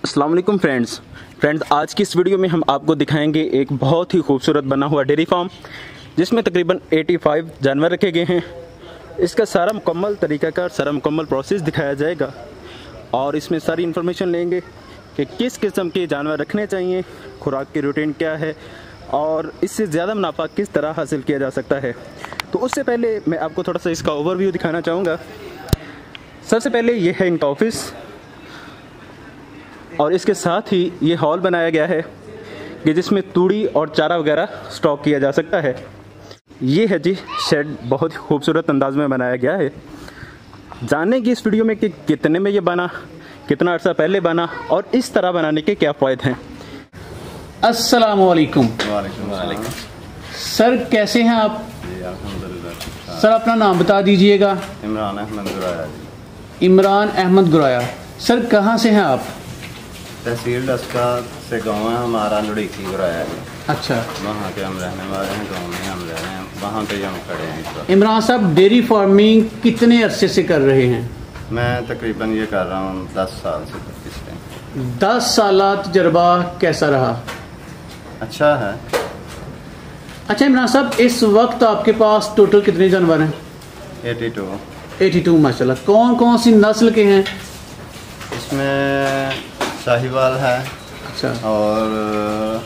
अस्सलाम वालेकुम फ्रेंड्स आज की इस वीडियो में हम आपको दिखाएंगे एक बहुत ही खूबसूरत बना हुआ डेयरी फार्म जिसमें तकरीबन 85 जानवर रखे गए हैं। इसका सारा मुकम्मल तरीक़ाकार, सारा मुकम्मल प्रोसेस दिखाया जाएगा और इसमें सारी इन्फॉर्मेशन लेंगे कि किस किस्म के जानवर रखने चाहिए, खुराक की रूटीन क्या है और इससे ज़्यादा मुनाफा किस तरह हासिल किया जा सकता है। तो उससे पहले मैं आपको थोड़ा सा इसका ओवरव्यू दिखाना चाहूँगा। सबसे पहले ये है इनका ऑफिस और इसके साथ ही ये हॉल बनाया गया है कि जिसमें तूड़ी और चारा वगैरह स्टॉक किया जा सकता है। ये है जी शेड, बहुत ही खूबसूरत अंदाज में बनाया गया है। जानने की इस वीडियो में कि कितने में ये बना, कितना अर्सा पहले बना और इस तरह बनाने के क्या फ़ायदे हैं। अस्सलाम वालेकुम। सर कैसे हैं आप? जी अल्हम्दुलिल्लाह। सर अपना नाम बता दीजिएगा। इमरान अहमद गुराया जी। इमरान अहमद गुराया। सर कहाँ से हैं आप? तहसील डस्का से गाँव है हमारा, लुड़ीकी गुराया जी। अच्छा, वहाँ के हम रहने वाले हैं, गाँव में हम रह रहे हैं, वहाँ पे हम खड़े हैं इस वक्त। इमरान साहब डेयरी फार्मिंग कितने अरसे से कर रहे हैं? मैं तकरीबन ये कर रहा हूँ 10 साल से इस टाइम। 10 साल तजर्बा कैसा रहा? अच्छा है। अच्छा इमरान साहब, इस वक्त आपके पास टोटल कितने जानवर हैं? 82। माशाल्लाह। कौन कौन सी नस्ल के हैं? इसमें साहिवाल है। अच्छा। और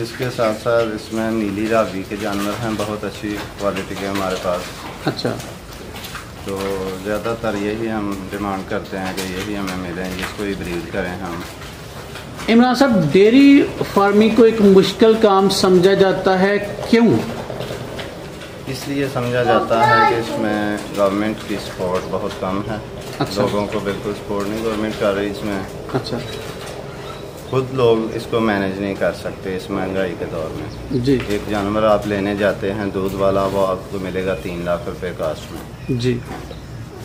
इसके साथ साथ इसमें नीली रावी के जानवर हैं, बहुत अच्छी क्वालिटी के हमारे पास। अच्छा। तो ज़्यादातर यही हम डिमांड करते हैं कि यही हमें मिलें, जिसको ही ब्रीड करें हम। इमरान साहब, डेयरी फार्मिंग को एक मुश्किल काम समझा जाता है, क्यों? इसलिए समझा जाता है कि इसमें गवर्नमेंट की सपोर्ट बहुत कम है। अच्छा। लोगों को बिल्कुल सपोर्ट नहीं गवर्नमेंट कर रही इसमें। अच्छा। खुद लोग इसको मैनेज नहीं कर सकते इस महंगाई के दौर में। जी। एक जानवर आप लेने जाते हैं दूध वाला, वो आपको मिलेगा 3 लाख रुपए कास्ट में। जी।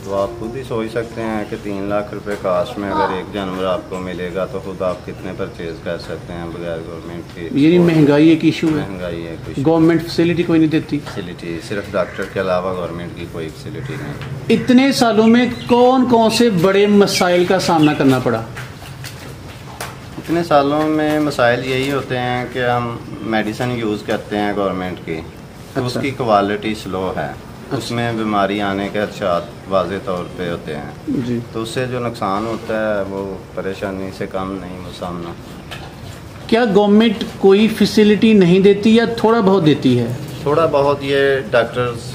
तो आप खुद ही सोच सकते हैं कि 3 लाख रुपए कास्ट में अगर एक जानवर आपको मिलेगा तो खुद आप कितने परचेज कर सकते हैं बगैर गवर्नमेंट की। यानी महंगाई एक इशू है। महंगाई है, कुछ गवर्नमेंट फैसिलिटी कोई नहीं देती। फैसिलिटी सिर्फ डॉक्टर के अलावा गवर्नमेंट की कोई फैसिलिटी नहीं। इतने सालों में कौन कौन से बड़े मसाइल का सामना करना पड़ा? इतने सालों में मसाइल यही होते हैं कि हम मेडिसिन यूज़ करते हैं गवर्नमेंट की, तो अच्छा। उसकी क्वालिटी स्लो है। अच्छा। उसमें बीमारी आने के खदशात वाज़े तौर पे होते हैं। जी। तो उससे जो नुकसान होता है वो परेशानी से कम नहीं वो सामना। क्या गवर्नमेंट कोई फैसिलिटी नहीं देती या थोड़ा बहुत देती है? थोड़ा बहुत ये डॉक्टर्स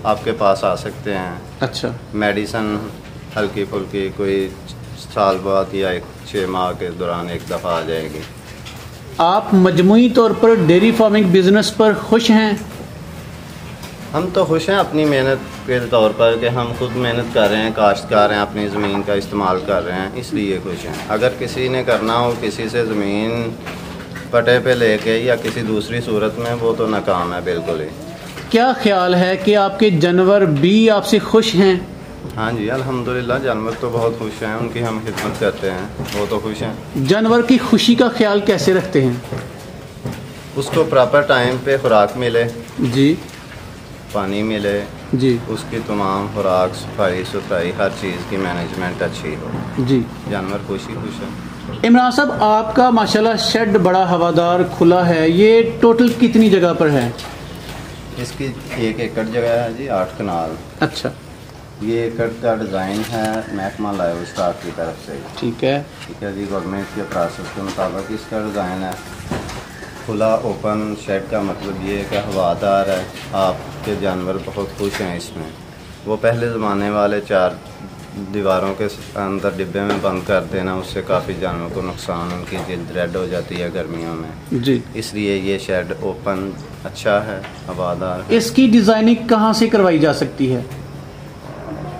आपके पास आ सकते हैं। अच्छा। मेडिसिन हल्की फुल्की कोई साल बाद या 6 माह के दौरान एक दफ़ा आ जाएगी। आप मजमूई तौर पर डेयरी फार्मिंग बिजनेस पर खुश हैं? हम तो खुश हैं अपनी मेहनत के तौर पर कि हम खुद मेहनत कर रहे हैं, काश्तकार हैं, अपनी ज़मीन का इस्तेमाल कर रहे हैं, इसलिए खुश हैं। अगर किसी ने करना हो किसी से ज़मीन पटे पे लेके या किसी दूसरी सूरत में, वो तो नाकाम है बिल्कुल ही। क्या ख्याल है कि आपके जानवर भी आपसे खुश हैं? हाँ जी अल्हम्दुलिल्लाह, जानवर तो बहुत खुश हैं, उनकी हम खिदमत करते हैं, वो तो खुश हैं। जानवर की खुशी का ख्याल कैसे रखते हैं? उसको प्रॉपर टाइम पे खुराक मिले, जी। पानी मिले जी। उसकी तमाम खुराक, सफाई सुथराई, हर चीज़ की मैनेजमेंट अच्छी हो, जी। जानवर खुश ही खुश है। इमरान साहब, आपका माशाल्लाह शेड बड़ा हवादार खुला है, ये टोटल कितनी जगह पर है? इसकी 1 एकड़ जगह है जी, 8 कनाल। अच्छा। ये एकड़ का डिज़ाइन है महकमा लाइव स्टॉक की तरफ से। ठीक है। ठीक है जी, गवर्नमेंट के प्रोसेस के मुताबिक इसका डिज़ाइन है। खुला ओपन शेड का मतलब ये है कि हवादार है, आपके जानवर बहुत खुश हैं इसमें। वो पहले ज़माने वाले 4 दीवारों के अंदर डिब्बे में बंद कर देना, उससे काफ़ी जानवरों को नुकसान, उनकी जल्द रेड हो जाती है गर्मियों में। जी। इसलिए ये शेड ओपन अच्छा है, हवादार है। इसकी डिज़ाइनिंग कहाँ से करवाई जा सकती है?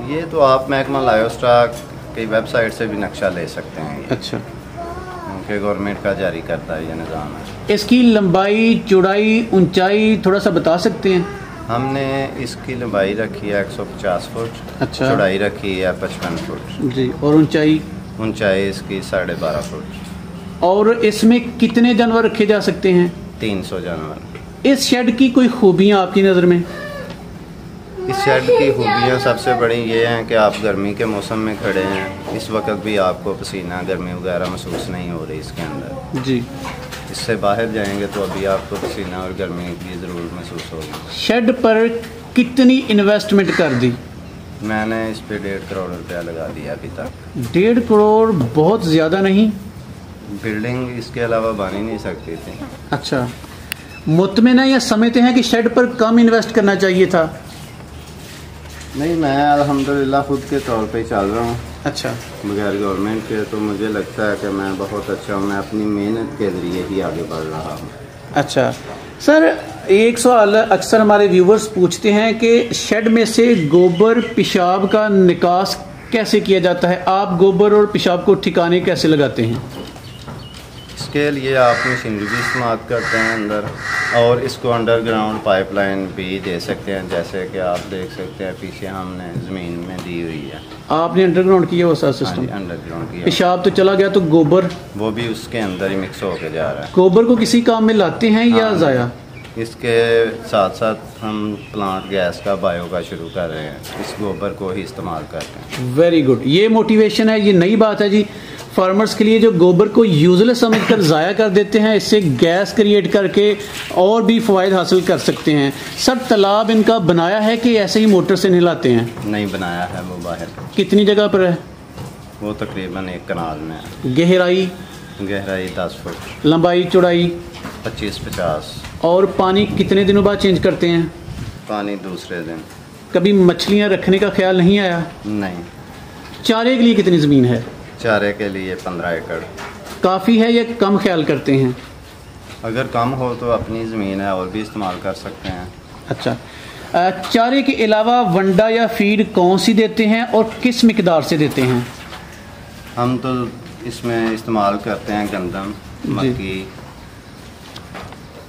ये तो आप महकमा लाइव स्टॉक की वेबसाइट से भी नक्शा ले सकते हैं। ये अच्छा। क्योंकि गवर्नमेंट का जारी करता है ये निज़ाम है। इसकी लंबाई, चौड़ाई, ऊंचाई थोड़ा सा बता सकते हैं? हमने इसकी लंबाई रखी है 150 फुट। अच्छा। चौड़ाई रखी है 55 फुट जी। और ऊंचाई? ऊंचाई इसकी 12.5 फुट। और इसमें कितने जानवर रखे जा सकते हैं? 300 जानवर। इस शेड की कोई खूबियाँ आपकी नज़र में? इस शेड की खूबियाँ सबसे बड़ी ये हैं कि आप गर्मी के मौसम में खड़े हैं, इस वक्त भी आपको पसीना गर्मी वगैरह महसूस नहीं हो रही इसके अंदर जी। इससे बाहर जाएंगे तो अभी आपको पसीना और गर्मी की ज़रूर महसूस होगी। शेड पर कितनी इन्वेस्टमेंट कर दी? मैंने इस पे 1.5 करोड़ रुपया लगा दिया अभी तक। 1.5 करोड़ बहुत ज़्यादा नहीं? बिल्डिंग इसके अलावा बन ही नहीं सकती थी। अच्छा, मुतमिन है या समझते हैं कि शेड पर कम इन्वेस्ट करना चाहिए था? नहीं, मैं अल्हम्दुलिल्लाह खुद के तौर पे चल रहा हूँ। अच्छा, बगैर गवर्नमेंट के, तो मुझे लगता है कि मैं बहुत अच्छा हूँ। मैं अपनी मेहनत के ज़रिए ही आगे बढ़ रहा हूँ। अच्छा सर, एक सवाल अक्सर हमारे व्यूवर्स पूछते हैं कि शेड में से गोबर पेशाब का निकास कैसे किया जाता है? आप गोबर और पेशाब को ठिकाने कैसे लगाते हैं? इसके लिए आप मशीनरी भी इस्तेमाल करते हैं अंदर, और इसको अंडरग्राउंड पाइपलाइन भी दे सकते हैं, जैसे कि आप देख सकते हैं पीछे हमने ज़मीन में दी हुई है। आपने अंडरग्राउंड किया वो सारा सिस्टम? अंडरग्राउंड किया। पेशाब तो चला गया, तो गोबर? वो भी उसके अंदर ही मिक्स होके जा रहा है। गोबर को किसी काम में लाते हैं या हाँ, ज़ाया? इसके साथ साथ हम प्लांट गैस का बायो का शुरू कर रहे हैं, इस गोबर को ही इस्तेमाल करते हैं। वेरी गुड, ये मोटिवेशन है, ये नई बात है जी फार्मर्स के लिए, जो गोबर को यूजलेस समझकर ज़ाया कर देते हैं, इससे गैस क्रिएट करके और भी फ़वाइद हासिल कर सकते हैं। सर, तालाब इनका बनाया है कि ऐसे ही मोटर से नहलाते हैं? नहीं बनाया है, वो बाहर। कितनी जगह पर है? वो तकरीबन 1 कनाल में है। गहराई? गहराई 10 फुट। लंबाई चौड़ाई? 25-50। और पानी कितने दिनों बाद चेंज करते हैं? पानी दूसरे दिन। कभी मछलियाँ रखने का ख्याल नहीं आया? नहीं। चारे के लिए कितनी ज़मीन है? चारे के लिए 15 एकड़। काफ़ी है या कम ख्याल करते हैं? अगर कम हो तो अपनी ज़मीन है और भी इस्तेमाल कर सकते हैं। अच्छा, चारे के अलावा वंडा या फीड कौन सी देते हैं और किस मिकदार से देते हैं? हम तो इसमें इस्तेमाल करते हैं गंदम, मक्की,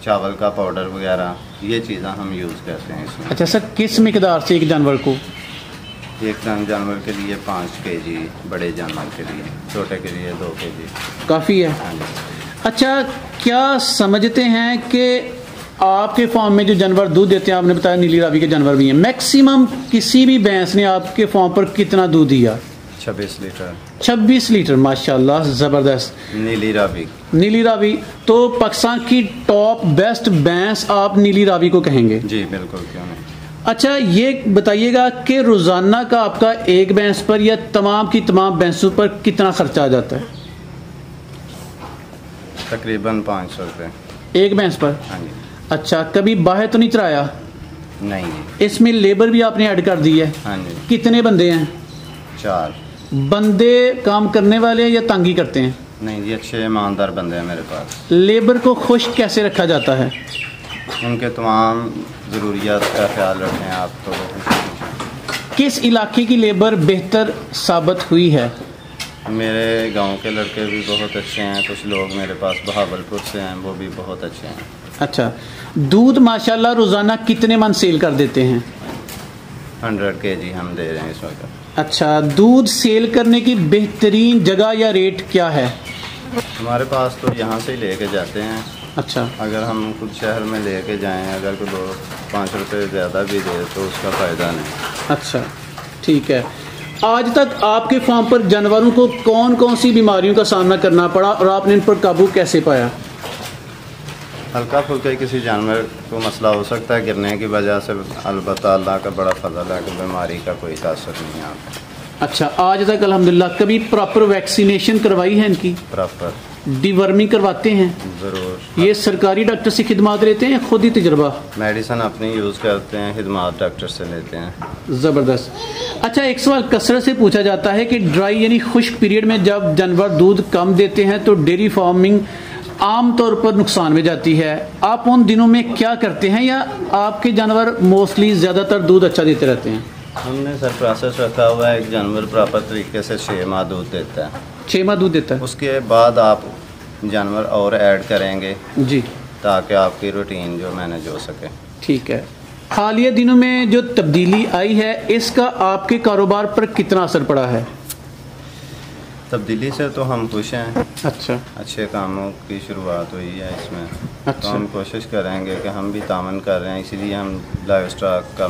चावल का पाउडर वगैरह, ये चीज़ें हम यूज़ करते हैं इसमें। अच्छा सर, किस मिकदार से एक जानवर को? एक जानवर के लिए 5 kg, बड़े जानवर के लिए, छोटे के लिए 2 kg। काफ़ी है। हाँ जी। अच्छा, क्या समझते हैं कि आपके फार्म में जो जानवर दूध देते हैं, आपने बताया नीली रावी के जानवर भी हैं, मैक्सिमम किसी भी भैंस ने आपके फार्म पर कितना दूध दिया? 26 लीटर। 26 लीटर, माशाल्लाह, ज़बरदस्त। नीली रावी। नीली रावी तो पाकिस्तान की टॉप बेस्ट भैंस आप नीली रावी को कहेंगे? जी बिल्कुल, क्यों नहीं। अच्छा, ये बताइएगा कि रोज़ाना का आपका एक भैंस पर या तमाम की तमाम भैंसों पर कितना खर्चा आ जाता है? तकरीबन 500 रुपये एक भैंस पर? हाँ जी। अच्छा, कभी बाहर तो नहीं चराया? नहीं। इसमें लेबर भी आपने ऐड कर दी है? हाँ जी। कितने बंदे हैं? 4 बंदे काम करने वाले हैं या तंगी करते हैं? नहीं जी, अच्छे ईमानदार बंदे हैं मेरे पास। लेबर को खुश कैसे रखा जाता है? उनके तमाम ज़रूरियात का ख्याल रखें आप तो। किस इलाके की लेबर बेहतर साबित हुई है? मेरे गांव के लड़के भी बहुत अच्छे हैं, कुछ लोग मेरे पास बहावलपुर से हैं, वो भी बहुत अच्छे हैं। अच्छा, दूध माशाल्लाह रोज़ाना कितने मन सेल कर देते हैं? 100 kg हम दे रहे हैं इस वक्त। अच्छा, दूध सेल करने की बेहतरीन जगह या रेट क्या है? हमारे पास तो यहाँ से ही लेके जाते हैं। अच्छा, अगर हम खुद शहर में लेके जाएं, अगर कोई 2-5 रुपये ज़्यादा भी दे तो उसका फ़ायदा नहीं। अच्छा, ठीक है। आज तक आपके फार्म पर जानवरों को कौन कौन सी बीमारियों का सामना करना पड़ा और आपने इन पर काबू कैसे पाया? हल्का फुल्का किसी जानवर को मसला हो सकता है गिरने की वजह से, अलबत्ता अल्लाह का बड़ा फजल है कि बीमारी का कोई तासर नहीं आता। अच्छा, आज तक अल्हम्दुलिल्लाह कभी प्रॉपर वैक्सीनेशन करवाई है इनकी? प्रॉपर। डिवर्मिंग करवाते हैं? ज़रूर। ये सरकारी डॉक्टर से खिदमात लेते हैं या खुद ही तजर्बा? मेडिसिन अपनी यूज़ करते हैं, खिदमात डॉक्टर से लेते हैं। ज़बरदस्त। अच्छा, एक सवाल कसरत से पूछा जाता है कि ड्राई यानी खुश्क पीरियड में जब जानवर दूध कम देते हैं तो डेयरी फार्मिंग आम तौर पर नुकसान में जाती है। आप उन दिनों में क्या करते हैं, या आपके जानवर मोस्टली ज़्यादातर दूध अच्छा देते रहते हैं? हमने सर प्रोसेस रखा हुआ है, एक जानवर प्रॉपर तरीके से 6 माह दूध देता है। 6 माह दूध देता है? उसके बाद आप जानवर और ऐड करेंगे जी, ताकि आपकी रूटीन जो मैनेज हो सके। ठीक है। हालिया दिनों में जो तब्दीली आई है, इसका आपके कारोबार पर कितना असर पड़ा है? तब्दीली से तो हम खुश हैं। अच्छा, अच्छे कामों की शुरुआत हुई है इसमें। तो अच्छा। हम कोशिश करेंगे कि हम भी तामन कर रहे हैं, इसीलिए हम लाइव स्टॉक का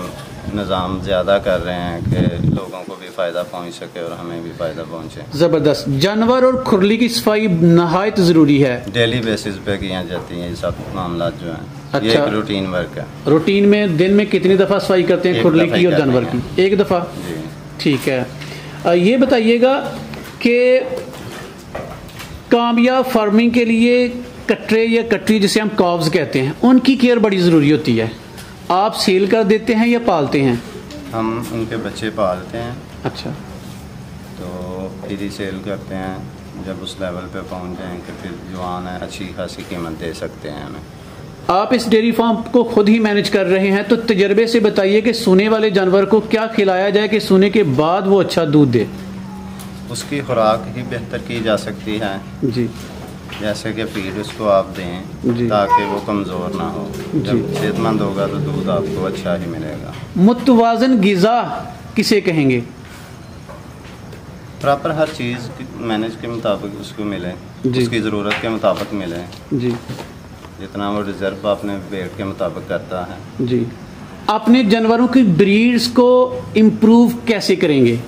निज़ाम ज़्यादा कर रहे हैं कि लोगों को भी फ़ायदा पहुंच सके और हमें भी फ़ायदा पहुंचे। ज़बरदस्त। जानवर और खुरली की सफाई नहायत ज़रूरी है, डेली बेसिस पे की जाती हैं ये सब मामला जो हैं। अच्छा। ये एक रूटीन वर्क है। रूटीन में दिन में कितनी दफ़ा सफाई करते हैं एक खुरली दफ़ा की ही और जानवर करते की? एक दफ़ा। जी। ठीक है। ये बताइएगा कि कामयाब फार्मिंग के लिए कटरे या कटरी जिसे हम कॉब्स कहते हैं, उनकी केयर बड़ी ज़रूरी होती है। आप सेल कर देते हैं या पालते हैं? हम उनके बच्चे पालते हैं, अच्छा, तो फिर ही सेल करते हैं। जब उस लेवल पे पहुंच जाएं कि फिर जवान है, अच्छी खासी कीमत दे सकते हैं हमें। आप इस डेयरी फार्म को खुद ही मैनेज कर रहे हैं, तो तजर्बे से बताइए कि सूने वाले जानवर को क्या खिलाया जाए कि सूने के बाद वो अच्छा दूध दे? उसकी खुराक ही बेहतर की जा सकती है, जी जैसे कि फीड उसको आप जी। दें ताकि वो कमज़ोर ना हो। जब सेहतमंद होगा तो दूध आपको अच्छा ही मिलेगा। मुतवाज़न ग़िज़ा किसे कहेंगे? प्रॉपर हर चीज़ मैनेज के मुताबिक उसको मिले, जी। उसकी ज़रूरत के मुताबिक मिले, जी जितना वो रिज़र्व अपने वेट के मुताबिक करता है। जी। अपने जानवरों की ब्रीड्स को इम्प्रूव कैसे करेंगे?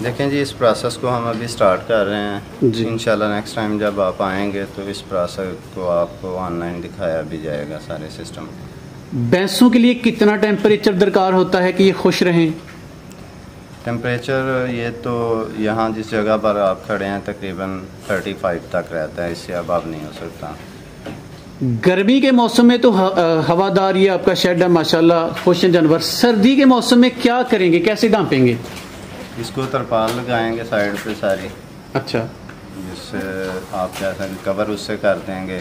देखें जी, इस प्रोसेस को हम अभी स्टार्ट कर रहे हैं। जी। इंशाल्लाह नेक्स्ट टाइम जब आप आएंगे तो इस प्रोसेस को आपको ऑनलाइन दिखाया भी जाएगा सारे सिस्टम। भैंसों के लिए कितना टेम्परेचर दरकार होता है कि ये खुश रहें? टेम्परेचर ये तो यहाँ जिस जगह पर आप खड़े हैं तकरीबन 35 तक रहता है, इससे अब नहीं हो सकता। गर्मी के मौसम में तो हवादार ये आपका शेड है माशाल्लाह, खुश हैं जानवर। सर्दी के मौसम में क्या करेंगे, कैसे डांपेंगे? इसको तरपाल लगाएंगे साइड पे सारी, अच्छा, जिससे आप जैसा कवर उससे कर देंगे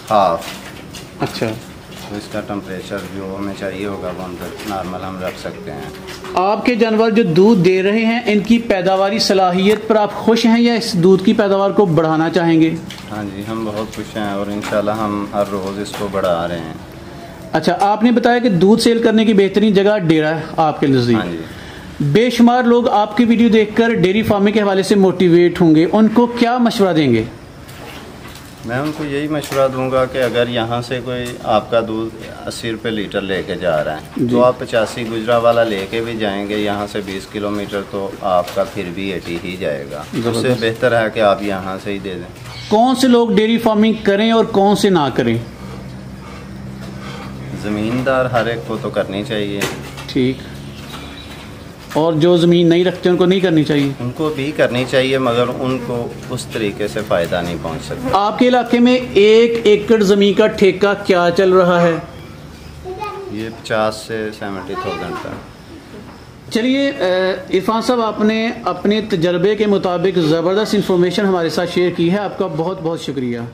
हाफ। अच्छा। तो इसका टेम्परेचर जो हमें चाहिए होगा वो अंदर नॉर्मल हम रख सकते हैं। आपके जानवर जो दूध दे रहे हैं, इनकी पैदावारी सलाहियत पर आप खुश हैं या इस दूध की पैदावार को बढ़ाना चाहेंगे? हाँ जी, हम बहुत खुश हैं और इंशाल्लाह हम हर रोज़ इसको बढ़ा रहे हैं। अच्छा, आपने बताया कि दूध सेल करने की बेहतरीन जगह डेरा है आपके नज़दीक। हाँ जी। बेशुमार लोग आपकी वीडियो देखकर डेयरी फार्मिंग के हवाले से मोटिवेट होंगे, उनको क्या मशवरा देंगे? मैं उनको यही मशवरा दूंगा कि अगर यहाँ से कोई आपका दूध 80 रुपये लीटर लेके जा रहा है तो आप 85 गुजरा वाला लेके भी जाएंगे यहाँ से 20 किलोमीटर, तो आपका फिर भी 80 ही जाएगा। उससे बेहतर है कि आप यहाँ से ही दे दें। कौन से लोग डेयरी फार्मिंग करें और कौन से ना करें? ज़मींदार हर एक को तो करनी चाहिए। ठीक। और जो ज़मीन नहीं रखते उनको नहीं करनी चाहिए? उनको भी करनी चाहिए, मगर उनको उस तरीके से फ़ायदा नहीं पहुंच सकता। आपके इलाके में 1 एकड़ ज़मीन का ठेका क्या चल रहा है? ये 50 से 70,000 तक। चलिए इरफान साहब, आपने अपने तजर्बे के मुताबिक ज़बरदस्त इंफॉर्मेशन हमारे साथ शेयर की है, आपका बहुत बहुत शुक्रिया।